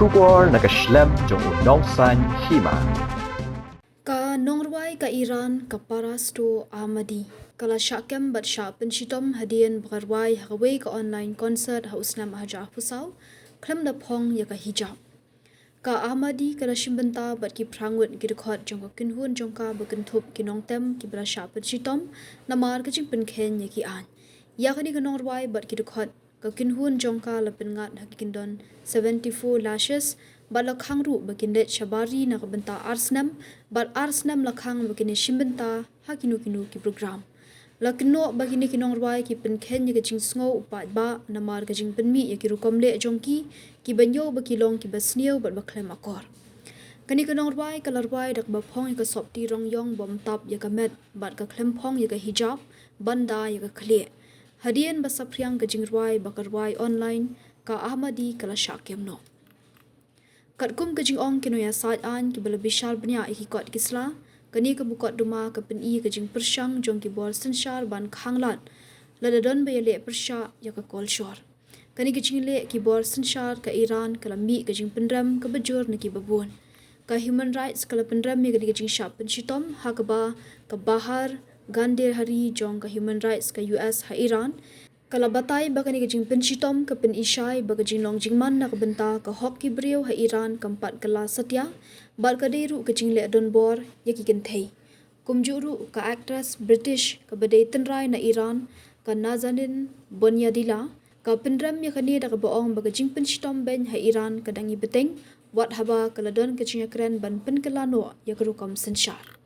Shubor na Khlem jong Nongsan Hima. Ka Nongrwai ka Iran ka Parasto Ahmadi. Kala Shakem bat Shah pensitom hadian Nongrwai hawai ka online concert hausnam Hijab pusau. Khlem da Phong ya ka Hijab. Ka Ahmadi kala shimbenta bat ki prangwet ki rekhot jong ka kinhun jong ka bakentup ki nongtem ki bra Shah pensitom namar ka jing penkhen ya ki an. Ya ka ni ka Nongrwai bat ki rekhot ka kinhun jong ka la pengat hakindon 74 lashes bat lakhang ru bakindet shabari na kabenta arsnam bat arsnam lakhang bakine shimbenta hakinu kinu ki program lakino bagine ki Nongrwai ki penkhen ya jing sngo upat ba namar ka jing penmi ya ki rukomle jongki ki banyo bakilong ki basnieu bat bakhlem akor kani ka Nongrwai ka larwai dak ba Phong ya ka sopti rong yong bom tap ya ka met bat ka Khlem Phong ya ka Hijab banda ya ka Khlem hadian basapriang ka jingrwai bakarwai online ka Ahmadi kala Shakem no Katkum ka jing-ong kino ya saat an ki bala bishar bnya ikikot kisla kani ka bukot duma ka peni ka jing persyang jong ki bol senshar ban khanglat ladadon ba yale persya ya ka kol shor kani ka jing le ki bol senshar ka Iran kala mi ka jing pendram ka bajur na ki babun ka human rights kala pendram mi ka jing shap pensitom ha ka bahar gandir hari jong ka human rights ka US ha Iran Kala batay baka ni kajing pensitom ka penisay baka jing long jingman na kabenta ka hoki brio ha Iran kampat kala satya bal ka deru kajing le don bor yaki kentay. Kumjuru ka actress British ka baday tenray na Iran ka nazanin Bonyadila ka pendram ya kani da ka baong baka jing pensitom ben ha Iran kadangi beteng wat haba kala don kajing akren ban penkelano ya karukam sensyar.